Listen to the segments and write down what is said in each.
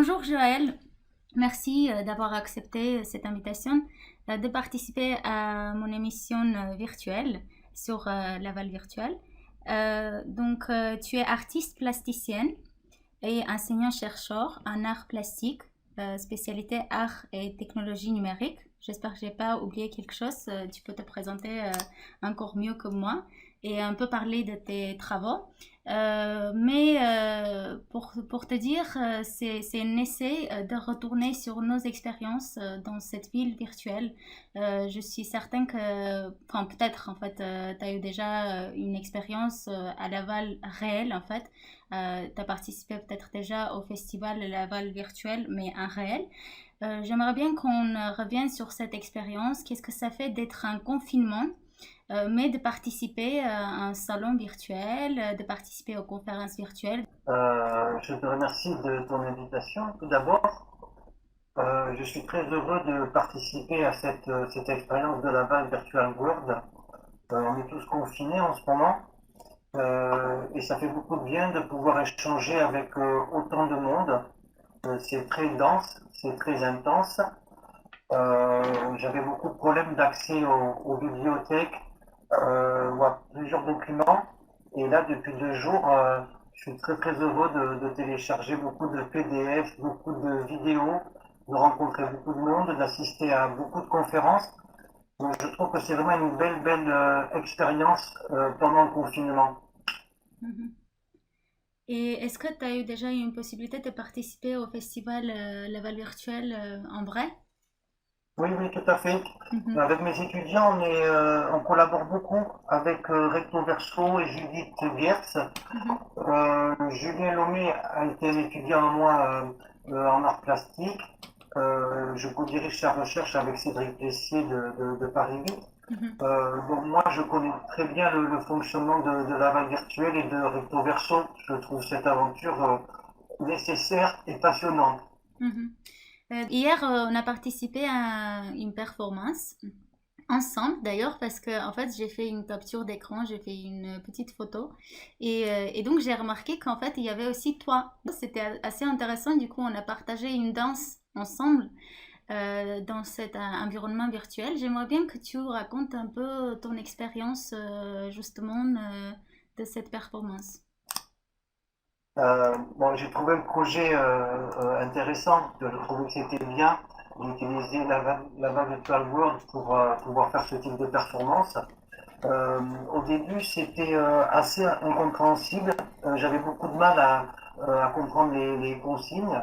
Bonjour Joël, merci d'avoir accepté cette invitation de participer à mon émission virtuelle sur Laval Virtuel. Tu es artiste plasticienne et enseignant-chercheur en art plastique, spécialité art et technologie numérique. J'espère que je n'ai pas oublié quelque chose. Tu peux te présenter encore mieux que moi et un peu parler de tes travaux. Pour te dire, c'est un essai de retourner sur nos expériences dans cette ville virtuelle. Je suis certaine que, enfin peut-être en fait, tu as eu déjà une expérience à Laval réelle en fait. Tu as participé peut-être déjà au festival Laval virtuel, mais en réel. J'aimerais bien qu'on revienne sur cette expérience. Qu'est-ce que ça fait d'être en confinement, mais de participer à un salon virtuel, de participer aux conférences virtuelles? Je te remercie de ton invitation. Tout d'abord, je suis très heureux de participer à cette expérience de la Laval Virtual World. On est tous confinés en ce moment et ça fait beaucoup de bien de pouvoir échanger avec autant de monde. C'est très dense, c'est très intense. J'avais beaucoup de problèmes d'accès aux bibliothèques ou à plusieurs documents. Et là, depuis 2 jours, je suis très très heureux de télécharger beaucoup de PDF, beaucoup de vidéos, de rencontrer beaucoup de monde, d'assister à beaucoup de conférences. Donc je trouve que c'est vraiment une belle expérience pendant le confinement. Mhm. Et est-ce que tu as eu déjà une possibilité de participer au festival Laval virtuel en vrai? Oui, oui, tout à fait. Mhm. Avec mes étudiants, on collabore beaucoup avec Recto Verso et Judith Giertz. Mhm. Julien Lomé a été un étudiant à moi en art plastique. Je co-dirige sa recherche avec Cédric Plessier de Paris 8. Mhm. Donc moi, je connais très bien le fonctionnement de Laval virtuel et de Recto Verso. Je trouve cette aventure nécessaire et passionnante. Mhm. Hier, on a participé à une performance ensemble d'ailleurs parce que en fait j'ai fait une capture d'écran, j'ai fait une petite photo et donc j'ai remarqué qu'en fait il y avait aussi toi. C'était assez intéressant, du coup on a partagé une danse ensemble dans cet environnement virtuel. J'aimerais bien que tu racontes un peu ton expérience justement de cette performance. Bon, j'ai trouvé le projet intéressant. Je trouvais que c'était bien d'utiliser la Virtual World pour pouvoir faire ce type de performance. Au début, c'était assez incompréhensible. J'avais beaucoup de mal à comprendre les consignes.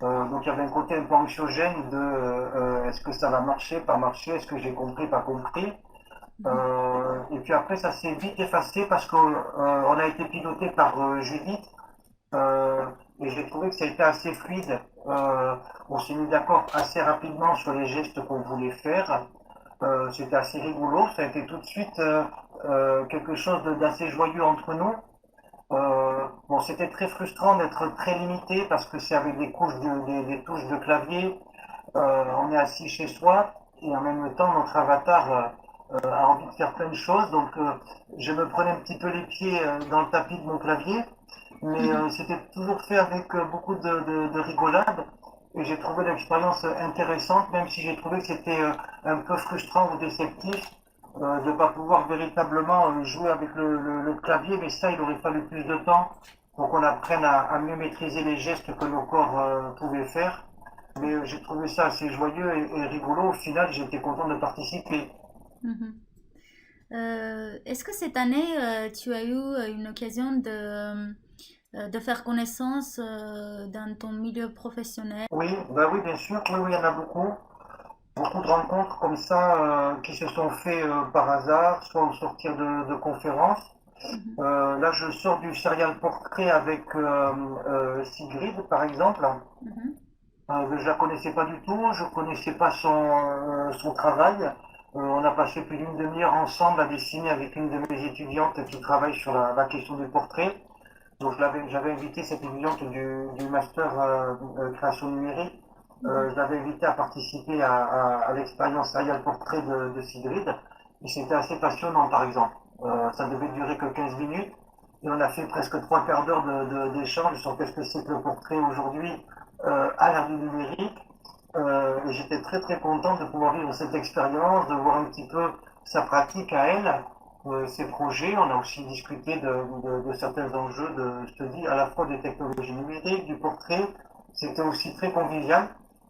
Donc il y avait un côté un peu anxiogène de est-ce que ça va marcher, pas marcher, est-ce que j'ai compris, pas compris. Mhm. Et puis après, ça s'est vite effacé parce qu'on a été piloté par Judith euh, et j'ai trouvé que ça a été assez fluide. On s'est mis d'accord assez rapidement sur les gestes qu'on voulait faire. C'était assez rigolo. Ça a été tout de suite quelque chose d'assez joyeux entre nous. Bon, c'était très frustrant d'être très limité parce que c'est avec des touches de clavier. On est assis chez soi et en même temps notre avatar a envie de faire plein de choses. Donc je me prenais un petit peu les pieds dans le tapis de mon clavier, mais Mhm. c'était toujours fait avec beaucoup de rigolade. Et j'ai trouvé l'expérience intéressante, même si j'ai trouvé que c'était un peu frustrant ou déceptif de ne pas pouvoir véritablement jouer avec le clavier, mais ça, il aurait fallu plus de temps pour qu'on apprenne à mieux maîtriser les gestes que nos corps pouvaient faire. Mais j'ai trouvé ça assez joyeux et rigolo. Au final, j'étais content de participer. Mhm. Est-ce que cette année, tu as eu une occasion de faire connaissance dans ton milieu professionnel? Oui, bah oui, bien sûr. Oui, oui, il y en a beaucoup. Beaucoup de rencontres comme ça qui se sont faites par hasard, soit au sortir de conférences. Mhm. Là, je sors du serial portrait avec Sigrid, par exemple. Mhm. Je la connaissais pas du tout, je connaissais pas son travail. On a passé plus d'une demi-heure ensemble à dessiner avec une de mes étudiantes qui travaille sur la question du portrait. Donc j'avais invité cette étudiante du master création numérique. Mhm. Je l'avais invité à participer à l'expérience Serial Portrait de Sigrid. Et c'était assez passionnant, par exemple. Ça devait durer que 15 minutes. Et on a fait presque 3 quarts d'heure d'échange sur qu'est-ce que c'est que le portrait aujourd'hui, à l'ère du numérique. Et j'étais très très content de pouvoir vivre cette expérience, de voir un petit peu sa pratique à elle, ses projets. On a aussi discuté de certains enjeux, je te dis, à la fois des technologies numériques, du portrait. C'était aussi très convivial.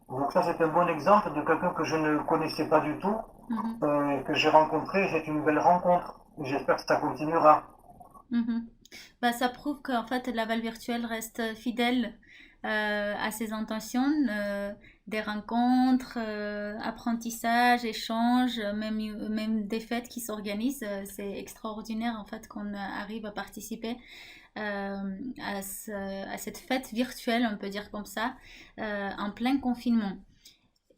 Donc ça, c'est un bon exemple de quelqu'un que je ne connaissais pas du tout, Mhm. que j'ai rencontré. C'est une belle rencontre. J'espère que ça continuera. Mhm. Bah, ça prouve qu'en fait, la Val virtuelle reste fidèle à ses intentions, des rencontres, apprentissages, échanges, même des fêtes qui s'organisent. C'est extraordinaire en fait qu'on arrive à participer à cette fête virtuelle, on peut dire comme ça, en plein confinement.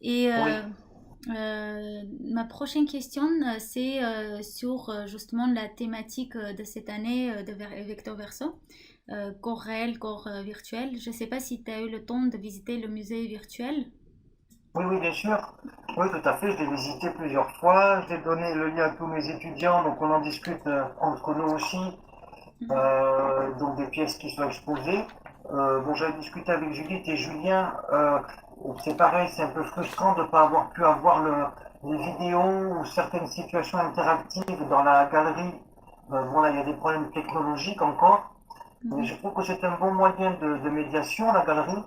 Et Oui. ma prochaine question, c'est sur justement la thématique de cette année Vector Verso, corps réel, corps virtuel. Je ne sais pas si tu as eu le temps de visiter le musée virtuel. Oui, oui, bien sûr. Oui, tout à fait. Je l'ai visité plusieurs fois. J'ai donné le lien à tous mes étudiants, donc on en discute entre nous aussi. Mhm, Donc des pièces qui sont exposées. Bon, j'avais discuté avec Judith et Julien. C'est pareil, c'est un peu frustrant de ne pas avoir pu avoir les vidéos ou certaines situations interactives dans la galerie. Bon, là, il y a des problèmes technologiques encore. Mais mhm, je trouve que c'est un bon moyen de médiation, la galerie.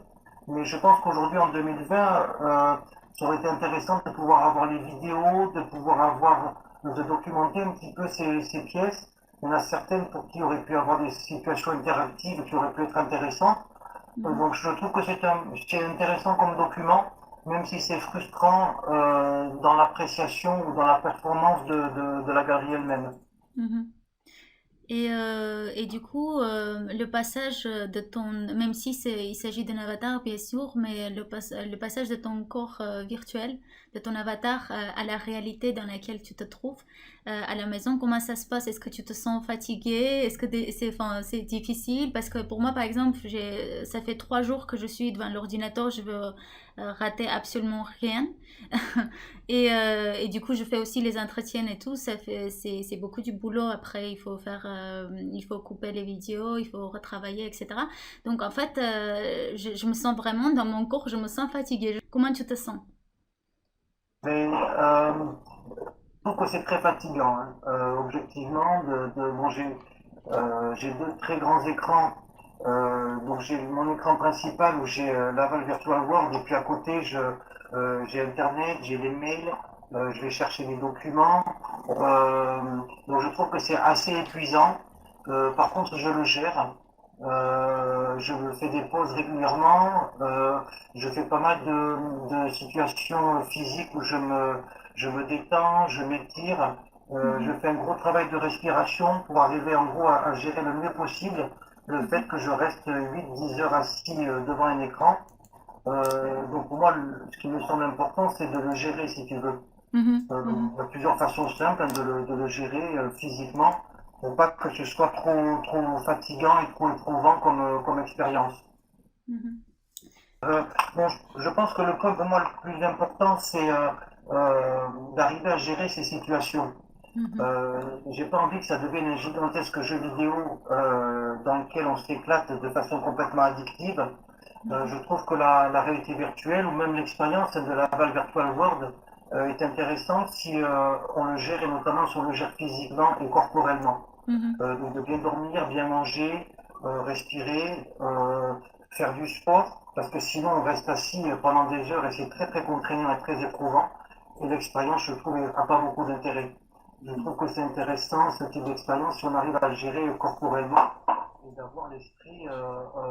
Mais je pense qu'aujourd'hui, en 2020, ça aurait été intéressant de pouvoir avoir les vidéos, de pouvoir avoir, de documenter un petit peu ces pièces. Il y en a certaines pour qui aurait pu avoir des situations interactives qui auraient pu être intéressantes. mhm. Donc je trouve que c'est intéressant comme document, même si c'est frustrant dans l'appréciation ou dans la performance de la galerie elle-même. Mhm. Et du coup, le passage de ton, même si il s'agit d'un avatar, bien sûr, mais le passage de ton corps virtuel, de ton avatar à la réalité dans laquelle tu te trouves à la maison, comment ça se passe? Est-ce que tu te sens fatigué? Est-ce que enfin, c'est difficile? Parce que pour moi, par exemple, ça fait 3 jours que je suis devant l'ordinateur, je veux rater absolument rien. Et du coup, je fais aussi les entretiens et tout. C'est beaucoup du boulot. Après, il faut couper les vidéos, il faut retravailler, etc. Donc, en fait, je me sens vraiment dans mon corps, je me sens fatiguée. Comment tu te sens? Mais je trouve que c'est très fatigant, hein. Objectivement, bon, j'ai deux très grands écrans. Donc j'ai mon écran principal où j'ai Laval Virtual World et puis à côté j'ai Internet, j'ai les mails, je vais chercher les documents. Euh, donc je trouve que c'est assez épuisant. Par contre, je le gère. Je me fais des pauses régulièrement. Je fais pas mal de situations physiques où je me détends, je m'étire. Je Mhm, fais un gros travail de respiration pour arriver en gros à gérer le mieux possible le fait mhm, que je reste 8-10 heures assis devant un écran. Donc pour moi, ce qui me semble important, c'est de le gérer si tu veux. mhm, Donc, mhm, il y a plusieurs façons simples hein, de le gérer physiquement pour pas que ce soit trop fatigant et trop éprouvant comme expérience. mhm, Bon, je pense que le point pour moi le plus important, c'est d'arriver à gérer ces situations. mhm, J'ai pas envie que ça devienne un gigantesque jeu vidéo dans lequel on s'éclate de façon complètement addictive. mhm, Je trouve que la réalité virtuelle ou même l'expérience de la Val Virtual World est intéressante si on le gère et notamment si on le gère physiquement et corporellement. mhm, Donc de bien dormir, bien manger, respirer, faire du sport, parce que sinon on reste assis pendant des heures et c'est très très contraignant et très éprouvant. Et l'expérience, je trouve, n'a pas beaucoup d'intérêt. Je trouve que c'est intéressant ce type d'expérience si on arrive à le gérer corporellement et d'avoir l'esprit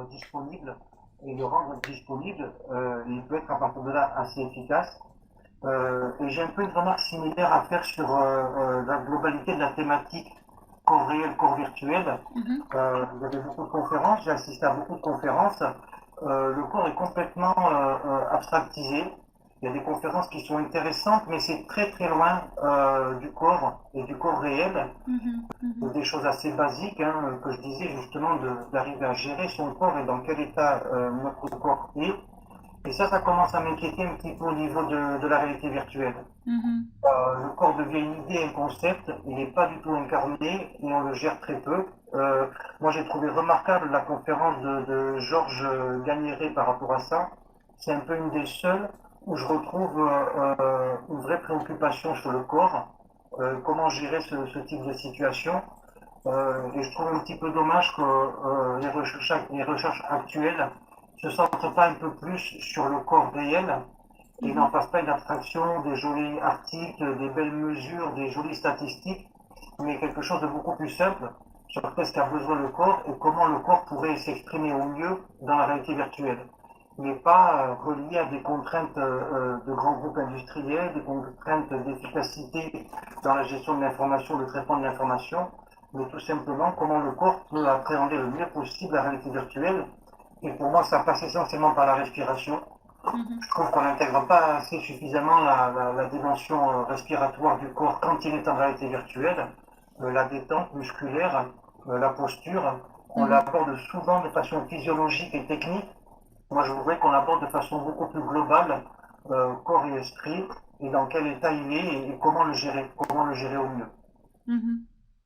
disponible et le rendre disponible. Il peut être à partir de là assez efficace. Et j'ai un peu une remarque similaire à faire sur la globalité de la thématique corps réel, corps virtuel. mhm, Vous avez beaucoup de conférences, j'ai assisté à beaucoup de conférences. Le corps est complètement abstractisé. Il y a des conférences qui sont intéressantes, mais c'est très très loin du corps et du corps réel. mhm, mhm, Des choses assez basiques hein, que je disais justement d'arriver à gérer son corps et dans quel état notre corps est. Et ça commence à m'inquiéter un petit peu au niveau de la réalité virtuelle. mhm, Le corps devient une idée, un concept, il n'est pas du tout incarné et on le gère très peu. Moi j'ai trouvé remarquable la conférence de Georges Gagneret par rapport à ça. c'est un peu une des seules où je retrouve une vraie préoccupation sur le corps, comment gérer ce type de situation. Et je trouve un petit peu dommage que les recherches actuelles se centrent pas un peu plus sur le corps réel et n'en Mhm, fassent pas une abstraction des jolis articles, des belles mesures, des jolies statistiques, mais quelque chose de beaucoup plus simple sur qu'est-ce qu'a besoin le corps et comment le corps pourrait s'exprimer au mieux dans la réalité virtuelle. Mais pas relié à des contraintes de grands groupes industriels, des contraintes d'efficacité dans la gestion de l'information, le traitement de l'information, mais tout simplement comment le corps peut appréhender le mieux possible la réalité virtuelle. Et pour moi, ça passe essentiellement par la respiration. mhm. Je trouve qu'on n'intègre pas assez suffisamment la dimension respiratoire du corps quand il est en réalité virtuelle, la détente musculaire, la posture. On Mhm. l'aborde souvent de façon physiologique et technique. Moi, je voudrais qu'on l'aborde de façon beaucoup plus globale, corps et esprit, et dans quel état il est et comment le gérer au mieux. Mhm.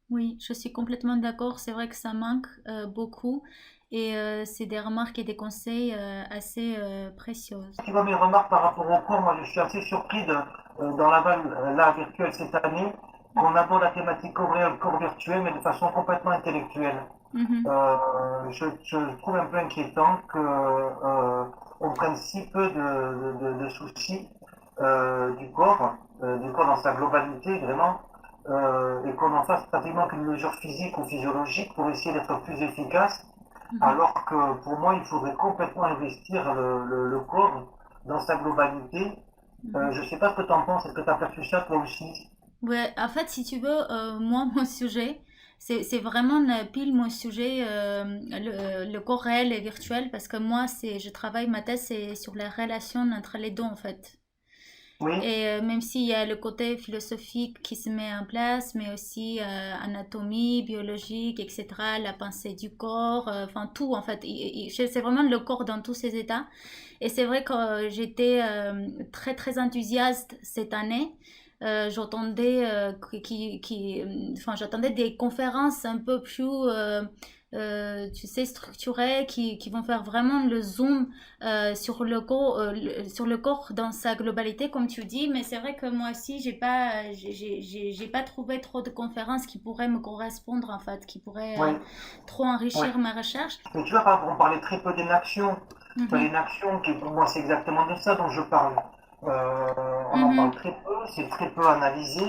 Oui, je suis complètement d'accord. C'est vrai que ça manque beaucoup et c'est des remarques et des conseils assez précieuses. Tu vois mes remarques par rapport au cours, moi je suis assez surpris dans la vanne là virtuelle cette année qu'on aborde la thématique corps réel, corps virtuel, mais de façon complètement intellectuelle. Mhm. Je trouve un peu inquiétant que on prenne si peu de soucis du corps dans sa globalité vraiment, et qu'on en fasse pratiquement qu'une mesure physique ou physiologique pour essayer d'être plus efficace, Mhm. alors que pour moi il faudrait complètement investir le corps dans sa globalité. Mhm. Je ne sais pas ce que tu en penses, est-ce que tu as perçu ça toi aussi? Ouais, en fait, si tu veux, moi, mon sujet, c'est vraiment pile mon sujet, le corps réel et virtuel, parce que moi, je travaille, ma thèse, c'est sur la relation entre les deux, en fait. Oui, Et même s'il y a le côté philosophique qui se met en place, mais aussi anatomie, biologique, etc., la pensée du corps, enfin tout en fait. C'est vraiment le corps dans tous ses états. Et c'est vrai que j'étais très très enthousiaste cette année. J'entendais enfin, j'attendais des conférences un peu plus, tu sais, structurées, qui vont faire vraiment le zoom sur le corps dans sa globalité, comme tu dis. Mais c'est vrai que moi aussi, j'ai pas trouvé trop de conférences qui pourraient me correspondre, en fait, qui pourraient oui, trop oui. enrichir ma recherche. Mais tu vois, par exemple, on parlait très peu d'inaction. Mhm, L'inaction, qui pour moi, c'est exactement de ça dont je parle. On en parle mhm, très peu, c'est très peu analysé.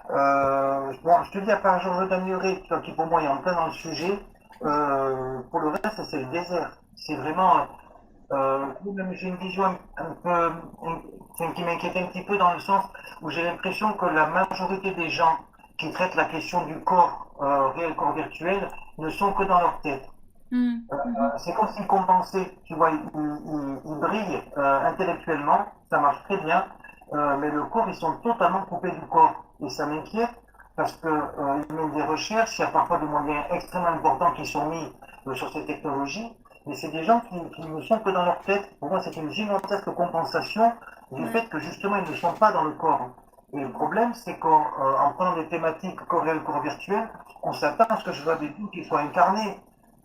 Bon, je te dis, à part Georges Danuret, qui pour moi est en plein dans le sujet, pour le reste, c'est le désert. C'est vraiment. Même j'ai une vision un peu qui m'inquiète un petit peu dans le sens où j'ai l'impression que la majorité des gens qui traitent la question du corps réel, corps virtuel, ne sont que dans leur tête. mhm, mhm. C'est comme s'il compensait, tu vois, il brille intellectuellement, ça marche très bien, mais le corps, ils sont totalement coupés du corps. Et ça m'inquiète parce que ils mènent des recherches, il y a parfois des moyens extrêmement importants qui sont mis sur ces technologies, mais c'est des gens qui ne sont que dans leur tête. Pour moi, c'est une gigantesque compensation du Ouais, fait que justement, ils ne sont pas dans le corps. Et le problème, c'est qu'en prenant des thématiques corps réel, corps virtuel, on s'attend à ce que je vois des bouts qui soient incarnés,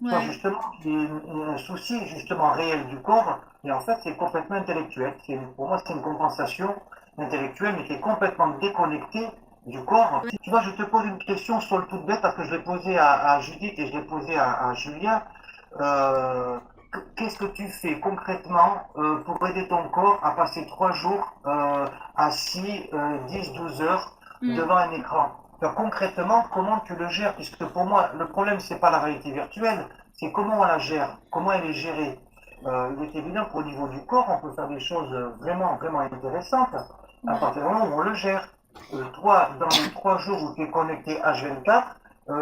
soit ouais, justement qu'il y ait un souci justement réel du corps, et en fait c'est complètement intellectuel. Pour moi c'est une compensation intellectuelle, mais qui est complètement déconnectée du corps. ouais. Tu vois, je te pose une question sur le tout bête parce que je l'ai posée à Judith et je l'ai posée à Julien. Euh, Qu'est-ce que tu fais concrètement pour aider ton corps à passer 3 jours assis 10-12 heures Mhm, devant un écran? Alors, concrètement, comment tu le gères? Puisque pour moi, le problème, c'est pas la réalité virtuelle, c'est comment on la gère, comment elle est gérée. Il est évident qu'au niveau du corps, on peut faire des choses vraiment, vraiment intéressantes à ouais. partir du moment où on le gère. Toi, dans les 3 jours où tu es connecté H24,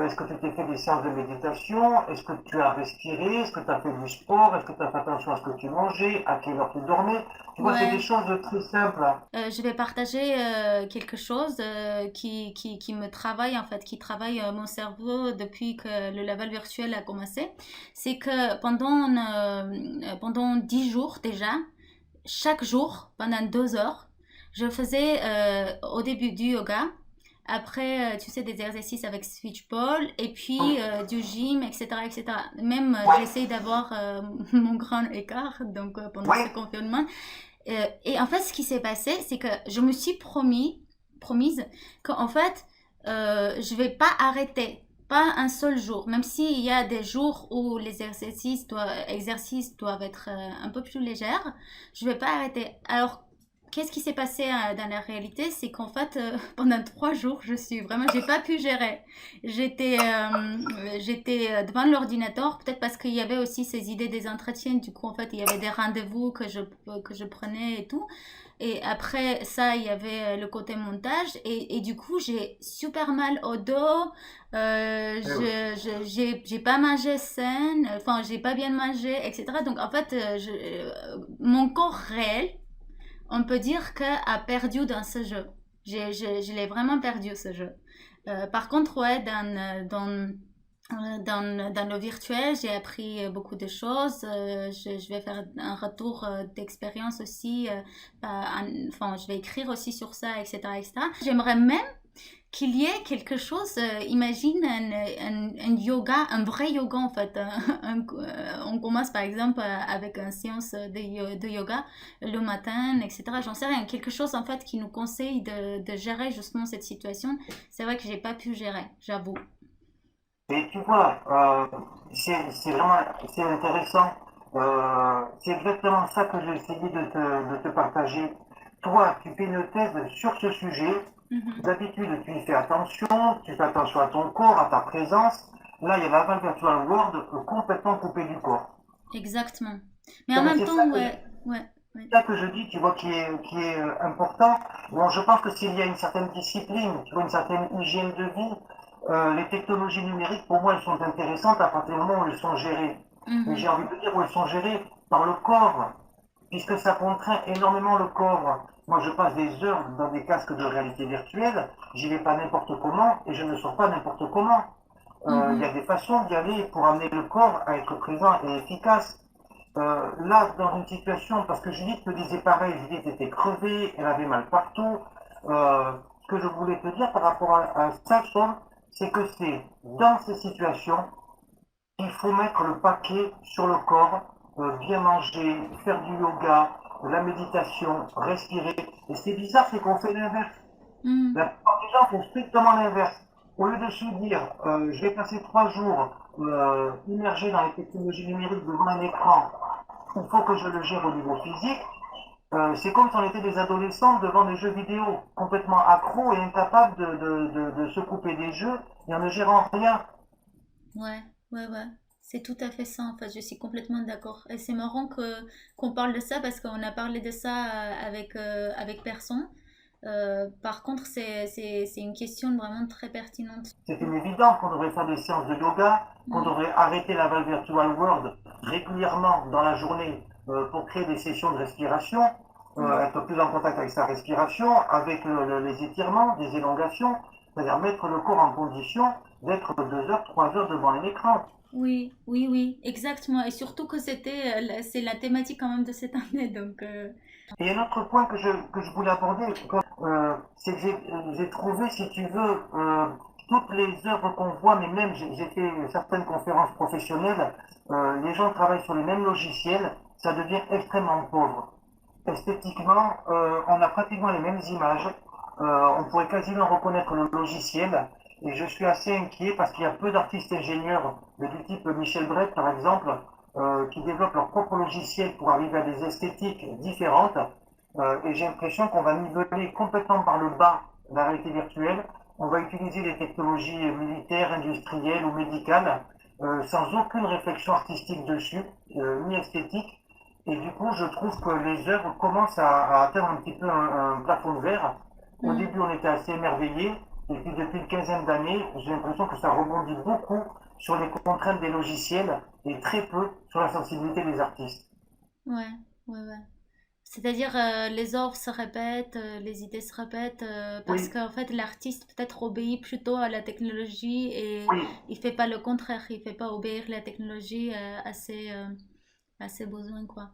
est-ce que tu t'es fait des séances de méditation? Est-ce que tu as respiré? Est-ce que tu as fait du sport? Est-ce que tu as fait attention à ce que tu mangeais? À quelle heure tu dormais? Tu vois, c'est des Ouais. choses très simples. Je vais partager quelque chose qui me travaille en fait, qui travaille mon cerveau depuis que le level virtuel a commencé. C'est que pendant 10 jours déjà, chaque jour, pendant 2 heures, je faisais au début du yoga après, tu sais, des exercices avec switch ball, et Oui, puis du gym, etc., etc. Même, oui, j'essaye d'avoir mon grand écart, donc pendant oui. ce confinement. Et en fait, ce qui s'est passé, c'est que je me suis promise qu'en fait, je vais pas arrêter, pas un seul jour, même s'il y a des jours où les exercices doivent être un peu plus légers, je vais pas arrêter. Alors, qu'est-ce qui s'est passé dans la réalité, c'est qu'en fait, pendant 3 jours, j'ai pas pu gérer. J'étais devant l'ordinateur, peut-être parce qu'il y avait aussi ces idées des entretiens. Du coup, en fait, il y avait des rendez-vous que je prenais et tout. Et après ça, il y avait le côté montage. Et du coup, j'ai super mal au dos. Eh oui. J'ai pas mangé sain. Enfin, j'ai pas bien mangé, etc. Donc, en fait, mon corps réel, on peut dire qu'a perdu dans ce jeu. Je l'ai vraiment perdu, ce jeu. Par contre, ouais, dans le virtuel, j'ai appris beaucoup de choses. Je vais faire un retour d'expérience aussi. Enfin, je vais écrire aussi sur ça, etc., etc. J'aimerais même qu'il y ait quelque chose, imagine un yoga, un vrai yoga en fait. On commence par exemple avec une séance de yoga le matin, etc. J'en sais rien. Quelque chose en fait qui nous conseille de gérer justement cette situation. C'est vrai que j'ai pas pu gérer, j'avoue. Et tu vois, c'est vraiment c'est intéressant. C'est exactement ça que j'ai essayé de te partager. Toi, tu fais une thèse sur ce sujet. Mhm. D'habitude, tu y fais attention, tu fais attention à ton corps, à ta présence. Là, il y a la Val Virtual World complètement coupée du corps. Exactement. Mais en Donc, même temps, ouais, ouais, ouais. ça que je dis, tu vois, qui est important. Bon, je pense que s'il y a une certaine discipline, tu vois, une certaine hygiène de vie, les technologies numériques, pour moi, elles sont intéressantes à partir du moment où elles sont gérées. Mais j'ai Mhm. envie de dire où elles sont gérées par le corps, puisque ça contraint énormément le corps. Moi, je passe des heures dans des casques de réalité virtuelle, j'y vais pas n'importe comment et je ne sors pas n'importe comment. Il y a Mhm. des façons d'y aller pour amener le corps à être présent et efficace. Là, dans une situation, parce que Judith me disait pareil, Judith était crevée, elle avait mal partout. Ce que je voulais te dire par rapport à ça, Sean, c'est que c'est dans ces situations qu'il faut mettre le paquet sur le corps, bien manger, faire du yoga, de la méditation, respirer. Et c'est bizarre, c'est qu'on fait l'inverse. La Mhm. plupart des gens font strictement l'inverse. Au lieu de se dire, je vais passer 3 jours immergé dans les technologies numériques devant un écran, il faut que je le gère au niveau physique. C'est comme si on était des adolescents devant des jeux vidéo, complètement accros et incapables de se couper des jeux et en ne gérant rien. Ouais, ouais, ouais. C'est tout à fait ça, en fait. Je suis complètement d'accord. Et c'est marrant qu'on parle de ça parce qu'on a parlé de ça avec personne. Par contre, c'est une question vraiment très pertinente. C'est une évidence qu'on devrait faire des séances de yoga, qu'on Mm. devrait arrêter la Val Virtual World régulièrement dans la journée pour créer des sessions de respiration, Mm. être plus en contact avec sa respiration, avec les étirements, des élongations, c'est-à-dire mettre le corps en condition d'être 2 heures, 3 heures devant un écran. Oui, oui, oui, exactement. Et surtout que c'est la thématique quand même de cette année. Donc, Et un autre point que je voulais aborder, c'est que j'ai trouvé, si tu veux, toutes les œuvres qu'on voit, mais même j'ai fait certaines conférences professionnelles, les gens travaillent sur les mêmes logiciels, ça devient extrêmement pauvre. Esthétiquement, on a pratiquement les mêmes images, on pourrait quasiment reconnaître le logiciel, et je suis assez inquiet parce qu'il y a peu d'artistes ingénieurs, du type Michel Brett par exemple, qui développent leur propre logiciel pour arriver à des esthétiques différentes. Et j'ai l'impression qu'on va niveler complètement par le bas la réalité virtuelle. On va utiliser des technologies militaires, industrielles ou médicales sans aucune réflexion artistique dessus, ni esthétique. Et du coup, je trouve que les œuvres commencent à atteindre un petit peu un plafond de verre. Au mm. début, on était assez émerveillés. Et puis, depuis une quinzaine d'années, j'ai l'impression que ça rebondit beaucoup sur les contraintes des logiciels et très peu sur la sensibilité des artistes. Ouais, ouais, ouais. C'est-à-dire, les œuvres se répètent, les idées se répètent, parce Oui, qu'en fait, l'artiste peut-être obéit plutôt à la technologie et oui, il fait pas le contraire, il fait pas obéir la technologie à ses besoins, quoi.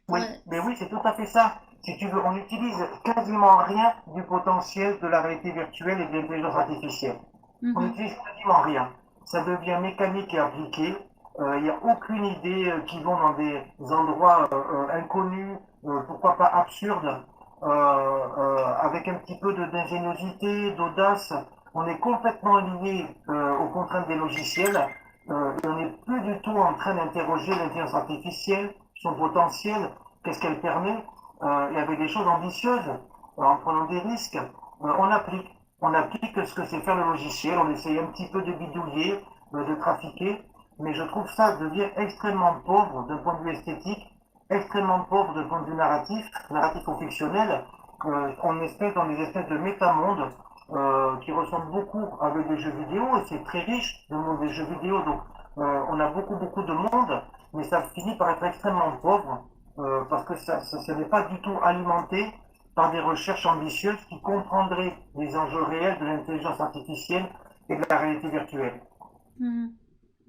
oui, Ouais, mais oui, c'est tout à fait ça. si tu veux, on n'utilise quasiment rien du potentiel de la réalité virtuelle et de l'intelligence artificielle. On Mhm. n'utilise quasiment rien. Ça devient mécanique et appliqué. Il n'y a aucune idée qui vont dans des endroits inconnus, pourquoi pas absurdes, avec un petit peu d'ingéniosité, d'audace. On est complètement lié aux contraintes des logiciels et on n'est plus du tout en train d'interroger l'intelligence artificielle, son potentiel, qu'est-ce qu'elle permet. Il y avait des choses ambitieuses en prenant des risques. On applique. On applique ce que c'est faire le logiciel, on essaye un petit peu de bidouiller, de trafiquer, mais je trouve ça devient extrêmement pauvre d'un point de vue esthétique, extrêmement pauvre d'un point de vue narratif, narratif ou fictionnel. On espèce dans des espèces de métamondes qui ressemblent beaucoup avec des jeux vidéo, et c'est très riche le monde des jeux vidéo, donc on a beaucoup de monde, mais ça finit par être extrêmement pauvre, parce que ça n'est pas du tout alimenté par des recherches ambitieuses qui comprendraient les enjeux réels de l'intelligence artificielle et de la réalité virtuelle. Mhm.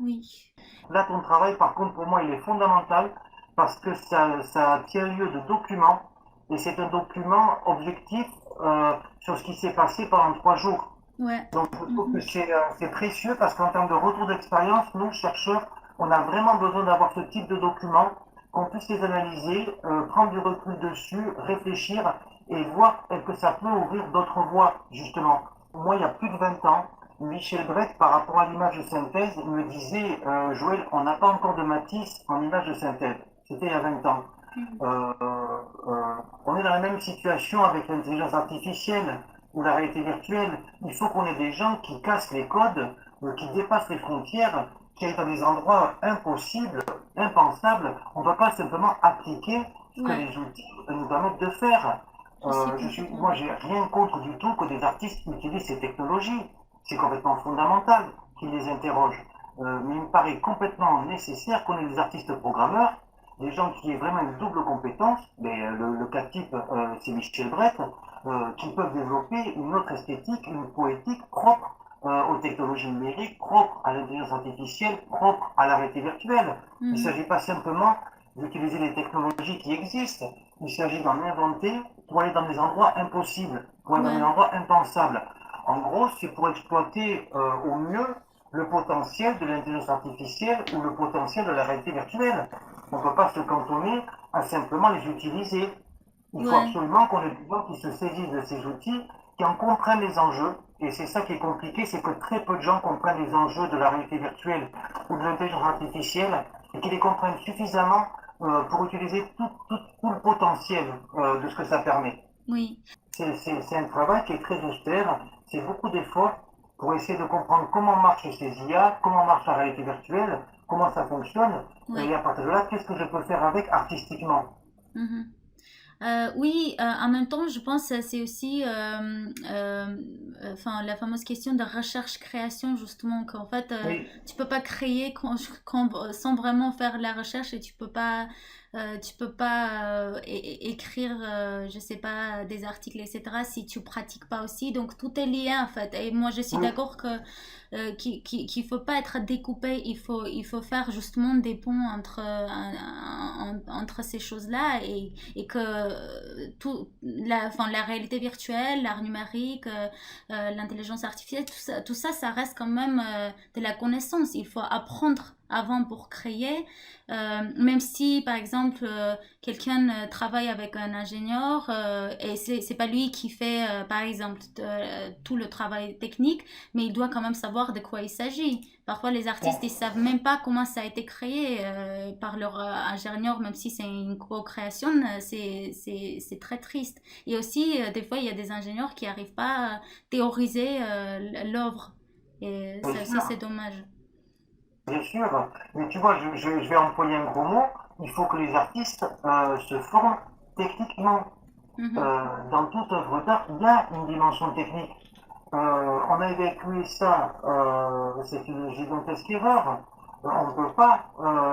Oui. Là, ton travail, par contre, pour moi, il est fondamental parce que ça tient lieu de document et c'est un document objectif sur ce qui s'est passé pendant 3 jours. Ouais. Donc, je trouve que Mhm. c'est précieux parce qu'en termes de retour d'expérience, nous, chercheurs, on a vraiment besoin d'avoir ce type de documents, qu'on puisse les analyser, prendre du recul dessus, réfléchir et voir que ça peut ouvrir d'autres voies, justement. Moi, il y a plus de 20 ans, Michel Brett, par rapport à l'image de synthèse, me disait Joël, on n'a pas encore de Matisse en image de synthèse. C'était il y a 20 ans. Mhm. Euh, on est dans la même situation avec l'intelligence artificielle ou la réalité virtuelle. Il faut qu'on ait des gens qui cassent les codes, qui dépassent les frontières, qui aillent dans des endroits impossibles, impensables. On ne va pas simplement appliquer ce que Ouais, les outils nous permettent de faire. je suis complètement Moi, j'ai d'accord. rien contre du tout que des artistes utilisent ces technologies. C'est complètement fondamental qu'ils les interrogent. Mais il me paraît complètement nécessaire qu'on ait des artistes programmeurs, des gens qui aient vraiment une double compétence, mais le cas type, c'est Michel Brett, qui peuvent développer une autre esthétique, une poétique propre aux technologies numériques, propre à l'intelligence artificielle, propre à la réalité virtuelle. Il ne Mhm. s'agit pas simplement d'utiliser les technologies qui existent, il s'agit d'en inventer pour aller dans des endroits impossibles, pour aller dans des Ouais, endroits impensables. En gros, c'est pour exploiter au mieux le potentiel de l'intelligence artificielle ou le potentiel de la réalité virtuelle. On ne peut pas se cantonner à simplement les utiliser. Il faut ouais. absolument qu'on ait des gens qui se saisissent de ces outils, qui en comprennent les enjeux. Et c'est ça qui est compliqué, c'est que très peu de gens comprennent les enjeux de la réalité virtuelle ou de l'intelligence artificielle et qui les comprennent suffisamment pour utiliser tout le potentiel de ce que ça permet. Oui, C'est un travail qui est très austère, c'est beaucoup d'efforts pour essayer de comprendre comment marchent ces IA, comment marche la réalité virtuelle, comment ça fonctionne, et ouais. à partir de là, qu'est-ce que je peux faire avec artistiquement. Mhm. Oui, en même temps, je pense que c'est aussi enfin, la fameuse question de recherche-création, justement, qu'en fait, Oui, tu peux pas créer sans vraiment faire la recherche et tu peux pas écrire, je sais pas, des articles, etc., si tu pratiques pas aussi. Donc, tout est lié, en fait. Et moi, je suis oui, d'accord qu'il faut pas être découpé, il faut faire justement des ponts entre ces choses-là et que enfin, la réalité virtuelle, l'art numérique, l'intelligence artificielle, tout ça, ça reste quand même de la connaissance. Il faut apprendre avant pour créer, même si par exemple quelqu'un travaille avec un ingénieur et c'est pas lui qui fait par exemple tout le travail technique, mais il doit quand même savoir de quoi il s'agit. Parfois, les artistes, ils savent même pas comment ça a été créé par leur ingénieur, même si c'est une co-création, c'est très triste. Et aussi, des fois, il y a des ingénieurs qui n'arrivent pas à théoriser l'œuvre. Et bien ça aussi, c'est sûr, dommage. bien sûr. Mais tu vois, je vais employer un gros mot. Il faut que les artistes se forment techniquement. Mhm. Dans toute œuvre d'art, il y a une dimension technique. On a évacué ça, c'est une gigantesque erreur. On ne peut pas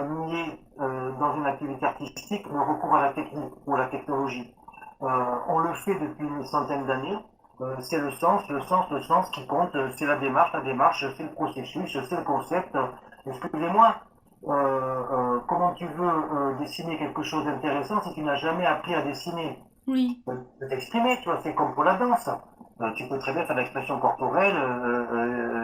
nier dans une activité artistique le recours à la technique ou à la technologie. On le fait depuis une centaine d'années. C'est le sens qui compte, c'est la démarche, c'est le processus, c'est le concept. Excusez-moi, comment tu veux dessiner quelque chose d'intéressant si tu n'as jamais appris à dessiner? Oui. de t'exprimer, tu vois, c'est comme pour la danse. Tu peux très bien faire de l'expression corporelle,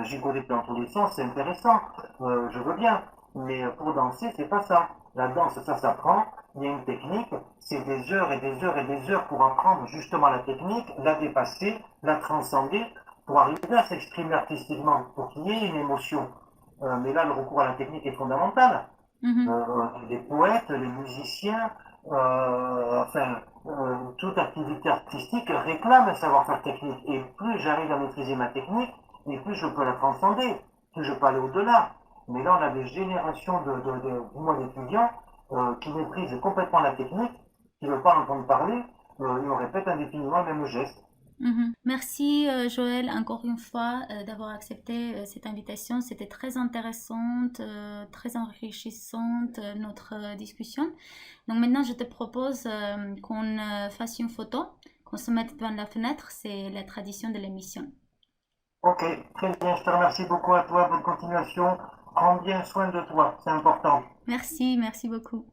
gigoler dans tous les sens, c'est intéressant, je veux bien. Mais pour danser, c'est pas ça. La danse, ça s'apprend, il y a une technique, c'est des heures et des heures et des heures pour apprendre justement la technique, la dépasser, la transcender, pour arriver à s'exprimer artistiquement, pour qu'il y ait une émotion. Mais là, le recours à la technique est fondamental. Mhm. Les poètes, les musiciens, enfin, toute activité artistique réclame un savoir-faire technique. Et plus j'arrive à maîtriser ma technique, et plus je peux la transcender, plus je peux aller au-delà. Mais là, on a des générations d'étudiants qui maîtrisent complètement la technique, qui ne veulent pas en entendre parler, et on répète indéfiniment le même geste. Mhm. Merci Joël encore une fois d'avoir accepté cette invitation. C'était très intéressante, très enrichissante notre discussion. Donc maintenant je te propose qu'on fasse une photo, qu'on se mette devant la fenêtre. C'est la tradition de l'émission. Ok, très bien, je te remercie beaucoup à toi, bonne continuation. Prends bien soin de toi, c'est important. Merci, merci beaucoup.